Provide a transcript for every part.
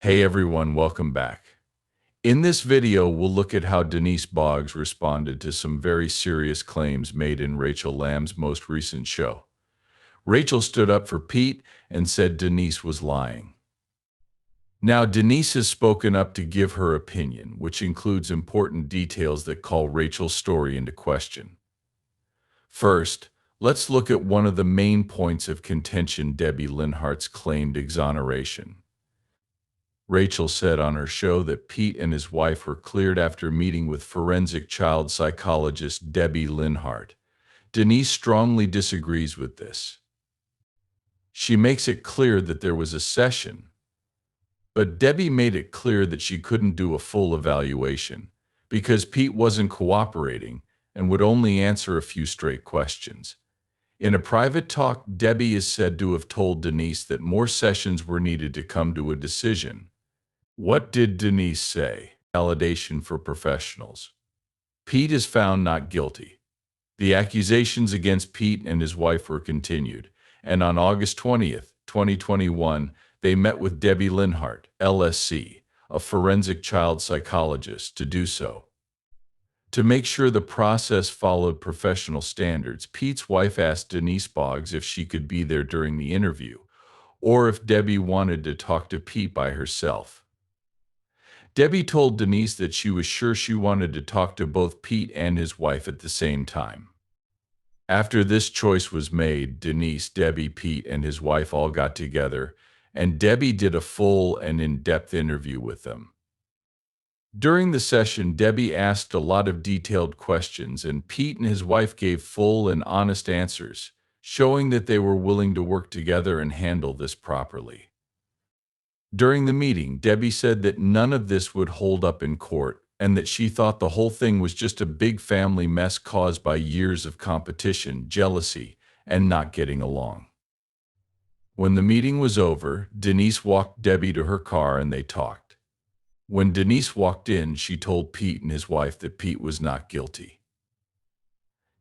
Hey everyone, welcome back. In this video, we'll look at how Denise Boggs responded to some very serious claims made in Rachel Lamb's most recent show. Rachel stood up for Pete and said Denise was lying. Now, Denise has spoken up to give her opinion, which includes important details that call Rachel's story into question. First, let's look at one of the main points of contention: Debbie Linhart's claimed exoneration. Rachel said on her show that Pete and his wife were cleared after meeting with forensic child psychologist Debbie Linhart. Denise strongly disagrees with this. She makes it clear that there was a session, but Debbie made it clear that she couldn't do a full evaluation because Pete wasn't cooperating and would only answer a few straight questions. In a private talk, Debbie is said to have told Denise that more sessions were needed to come to a decision. What did Denise say? Validation for professionals. Pete is found not guilty. The accusations against Pete and his wife were continued, and on August 20th, 2021, they met with Debbie Linhart, LSC, a forensic child psychologist, to do so. To make sure the process followed professional standards, Pete's wife asked Denise Boggs if she could be there during the interview, or if Debbie wanted to talk to Pete by herself. Debbie told Denise that she was sure she wanted to talk to both Pete and his wife at the same time. After this choice was made, Denise, Debbie, Pete, and his wife all got together, and Debbie did a full and in-depth interview with them. During the session, Debbie asked a lot of detailed questions, and Pete and his wife gave full and honest answers, showing that they were willing to work together and handle this properly. During the meeting, Debbie said that none of this would hold up in court and that she thought the whole thing was just a big family mess caused by years of competition, jealousy, and not getting along. When the meeting was over, Denise walked Debbie to her car and they talked. When Denise walked in, she told Pete and his wife that Pete was not guilty.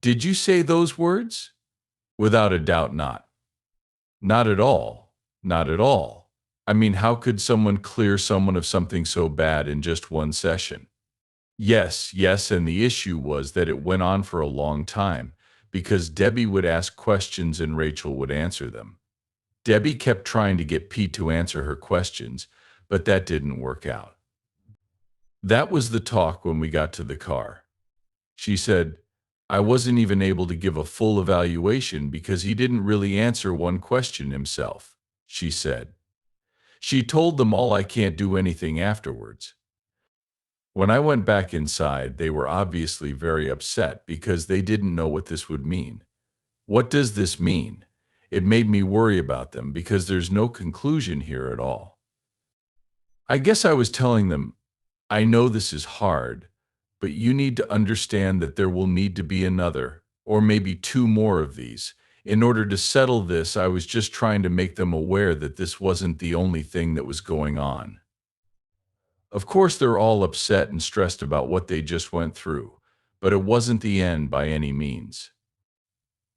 "Did you say those words?" "Without a doubt not." "Not at all. Not at all. I mean, how could someone clear someone of something so bad in just one session?" Yes, and the issue was that it went on for a long time because Debbie would ask questions and Rachel would answer them. Debbie kept trying to get Pete to answer her questions, but that didn't work out. That was the talk when we got to the car. She said, "I wasn't even able to give a full evaluation because he didn't really answer one question himself," she said. She told them all I can't do anything afterwards. When I went back inside, they were obviously very upset because they didn't know what this would mean. What does this mean? It made me worry about them because there's no conclusion here at all. I guess I was telling them, I know this is hard, but you need to understand that there will need to be another, or maybe two more of these. In order to settle this, I was just trying to make them aware that this wasn't the only thing that was going on. Of course, they're all upset and stressed about what they just went through, but it wasn't the end by any means.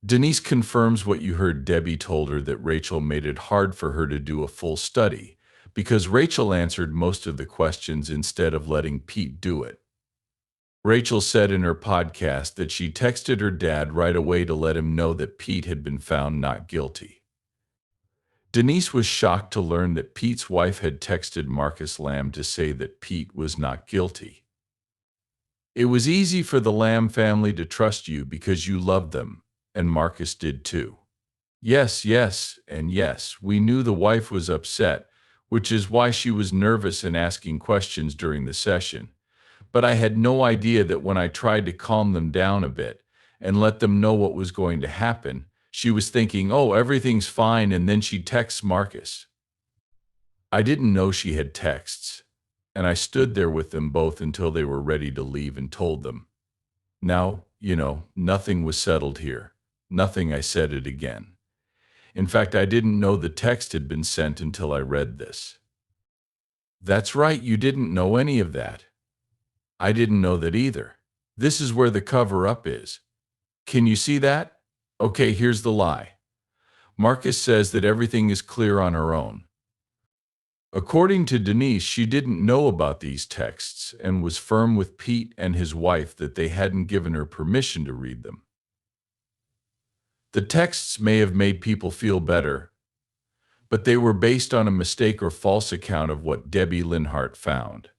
Denise confirms what you heard. Debbie told her that Rachel made it hard for her to do a full study because Rachel answered most of the questions instead of letting Pete do it. Rachel said in her podcast that she texted her dad right away to let him know that Pete had been found not guilty. Denise was shocked to learn that Pete's wife had texted Marcus Lamb to say that Pete was not guilty. "It was easy for the Lamb family to trust you because you loved them, and Marcus did too." Yes, and yes, we knew the wife was upset, which is why she was nervous and asking questions during the session. But I had no idea that when I tried to calm them down a bit and let them know what was going to happen, she was thinking, "Oh, everything's fine," and then she texts Marcus. I didn't know she had texts, and I stood there with them both until they were ready to leave and told them. Now, nothing was settled here. Nothing. I said it again. In fact, I didn't know the text had been sent until I read this. That's right, you didn't know any of that. I didn't know that either. This is where the cover-up is. Can you see that? Okay, here's the lie. Marcus says that everything is clear on her own. According to Denise, she didn't know about these texts and was firm with Pete and his wife that they hadn't given her permission to read them. The texts may have made people feel better, but they were based on a mistake or false account of what Debbie Linhart found.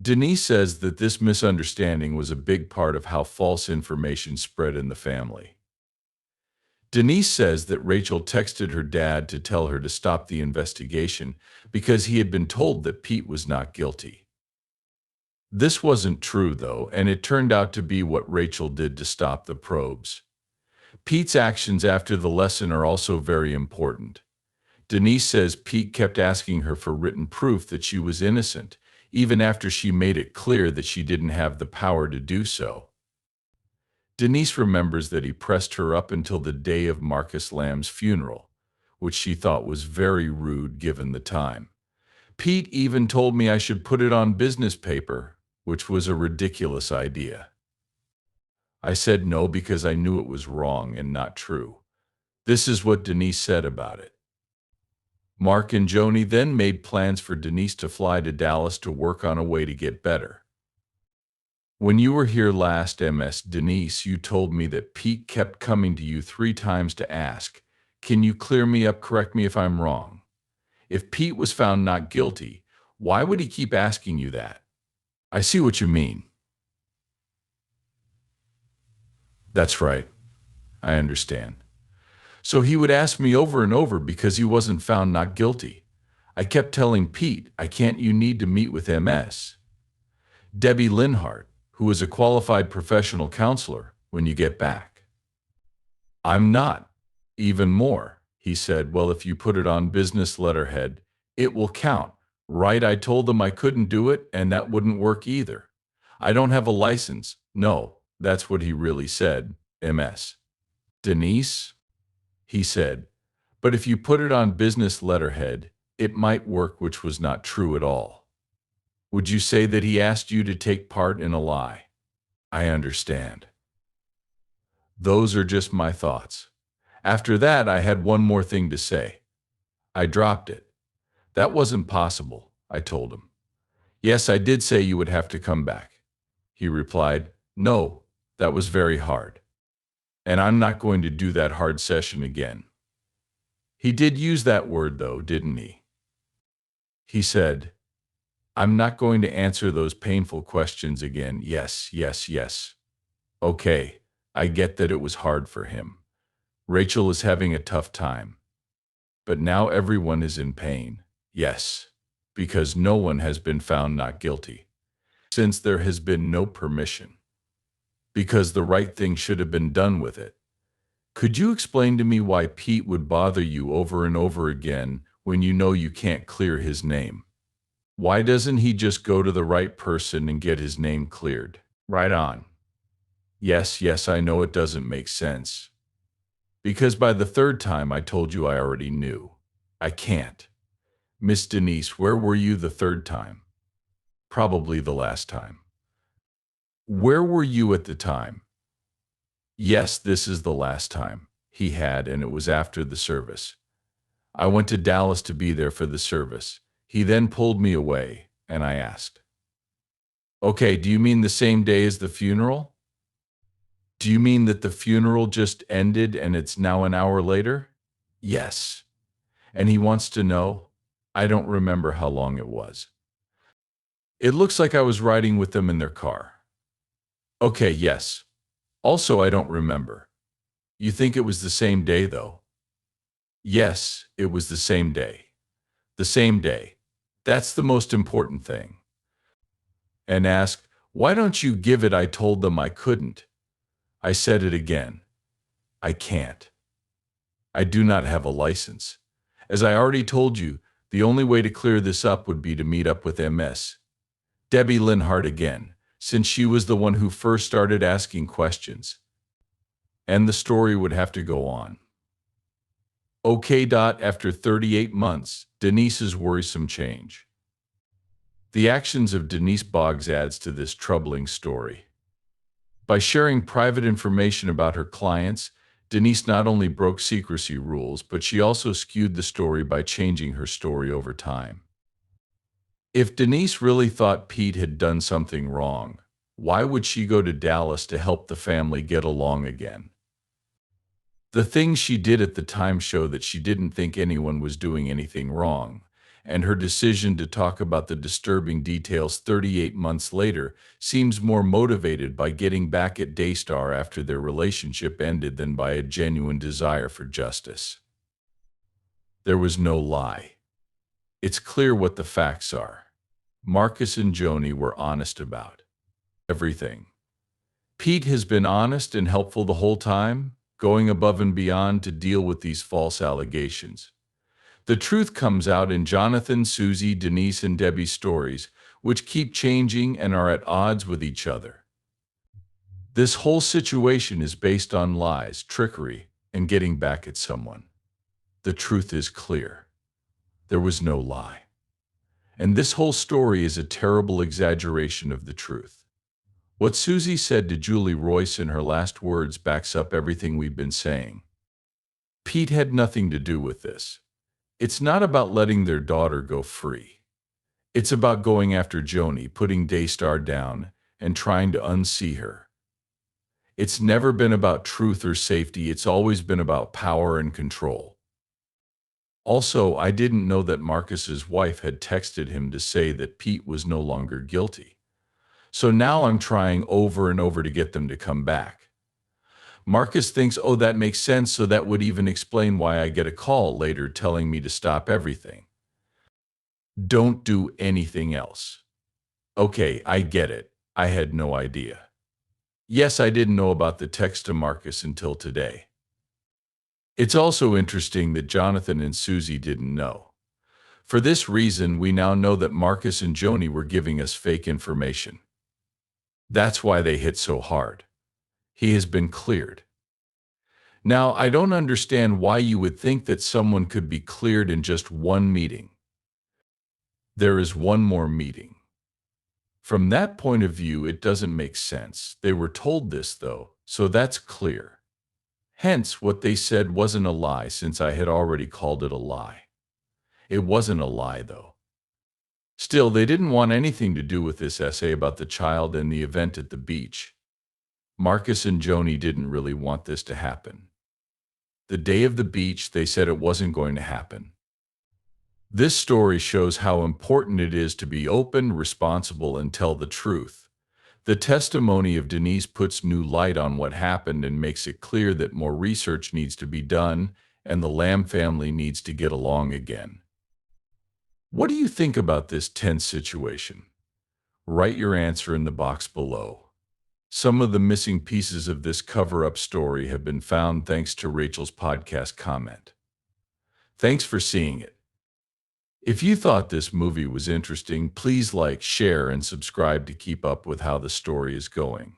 Denise says that this misunderstanding was a big part of how false information spread in the family. Denise says that Rachel texted her dad to tell her to stop the investigation because he had been told that Pete was not guilty. This wasn't true, though, and it turned out to be what Rachel did to stop the probes. Pete's actions after the lesson are also very important. Denise says Pete kept asking her for written proof that she was innocent, even after she made it clear that she didn't have the power to do so. Denise remembers that he pressed her up until the day of Marcus Lamb's funeral, which she thought was very rude given the time. Pete even told me I should put it on business paper, which was a ridiculous idea. I said no because I knew it was wrong and not true. This is what Denise said about it. Mark and Joni then made plans for Denise to fly to Dallas to work on a way to get better. When you were here last, Ms. Denise, you told me that Pete kept coming to you 3 times to ask, "Can you clear me up? Correct me if I'm wrong." If Pete was found not guilty, why would he keep asking you that? I see what you mean. That's right. I understand. So he would ask me over and over because he wasn't found not guilty. I kept telling Pete, you need to meet with Ms. Debbie Linhart, who is a qualified professional counselor, when you get back. I'm not. Even more, he said, well, if you put it on business letterhead, it will count, right? I told them I couldn't do it, and that wouldn't work either. I don't have a license. No, that's what he really said, Ms. Denise, he said, but if you put it on business letterhead, it might work, which was not true at all. Would you say that he asked you to take part in a lie? I understand. Those are just my thoughts. After that, I had one more thing to say. I dropped it. That wasn't possible, I told him. Yes, I did say you would have to come back. He replied, no, that was very hard. And I'm not going to do that hard session again. He did use that word, though, didn't he? He said, I'm not going to answer those painful questions again. Yes, yes, yes. Okay, I get that it was hard for him. Rachel is having a tough time. But now everyone is in pain. Yes, because no one has been found not guilty. Since there has been no permission. Because the right thing should have been done with it. Could you explain to me why Pete would bother you over and over again when you know you can't clear his name? Why doesn't he just go to the right person and get his name cleared? Right on. Yes, yes, I know it doesn't make sense. Because by the 3rd time I told you I already knew. I can't. Miss Denise, where were you the 3rd time? Probably the last time. Where were you at the time? Yes, this is the last time he had, and it was after the service. I went to Dallas to be there for the service. He then pulled me away, and I asked, okay, do you mean the same day as the funeral? Do you mean that the funeral just ended and it's now an hour later? Yes. And he wants to know? I don't remember how long it was. It looks like I was riding with them in their car. Okay, yes. Also, I don't remember. You think it was the same day, though? Yes, it was the same day. The same day. That's the most important thing. And asked, why don't you give it? I told them I couldn't. I said it again. I can't. I do not have a license. As I already told you, the only way to clear this up would be to meet up with Ms. Debbie Linhart again, since she was the one who first started asking questions. And the story would have to go on. Okay. After 38 months, Denise's worrisome change. The actions of Denise Boggs adds to this troubling story. By sharing private information about her clients, Denise not only broke secrecy rules, but she also skewed the story by changing her story over time. If Denise really thought Pete had done something wrong, why would she go to Dallas to help the family get along again? The things she did at the time show that she didn't think anyone was doing anything wrong, and her decision to talk about the disturbing details 38 months later seems more motivated by getting back at Daystar after their relationship ended than by a genuine desire for justice. There was no lie. It's clear what the facts are. Marcus and Joni were honest about everything. Pete has been honest and helpful the whole time, going above and beyond to deal with these false allegations. The truth comes out in Jonathan, Susie, Denise, and Debbie's stories, which keep changing and are at odds with each other. This whole situation is based on lies, trickery, and getting back at someone. The truth is clear. There was no lie. And this whole story is a terrible exaggeration of the truth. What Susie said to Julie Royce in her last words backs up everything we've been saying. Pete had nothing to do with this. It's not about letting their daughter go free. It's about going after Joni, putting Daystar down, and trying to unsee her. It's never been about truth or safety. It's always been about power and control. Also, I didn't know that Marcus's wife had texted him to say that Pete was no longer guilty. So now I'm trying over and over to get them to come back. Marcus thinks, oh, that makes sense, so that would even explain why I get a call later telling me to stop everything. Don't do anything else. Okay, I get it. I had no idea. Yes, I didn't know about the text to Marcus until today. It's also interesting that Jonathan and Susie didn't know. For this reason, we now know that Marcus and Joni were giving us fake information. That's why they hit so hard. He has been cleared. Now, I don't understand why you would think that someone could be cleared in just one meeting. There is one more meeting. From that point of view, it doesn't make sense. They were told this, though, so that's clear. Hence, what they said wasn't a lie, since I had already called it a lie. It wasn't a lie, though. Still, they didn't want anything to do with this essay about the child and the event at the beach. Marcus and Joni didn't really want this to happen. The day of the beach, they said it wasn't going to happen. This story shows how important it is to be open, responsible, and tell the truth. The testimony of Denise puts new light on what happened and makes it clear that more research needs to be done and the Lamb family needs to get along again. What do you think about this tense situation? Write your answer in the box below. Some of the missing pieces of this cover-up story have been found thanks to Rachel's podcast comment. Thanks for seeing it. If you thought this movie was interesting, please like, share, and subscribe to keep up with how the story is going.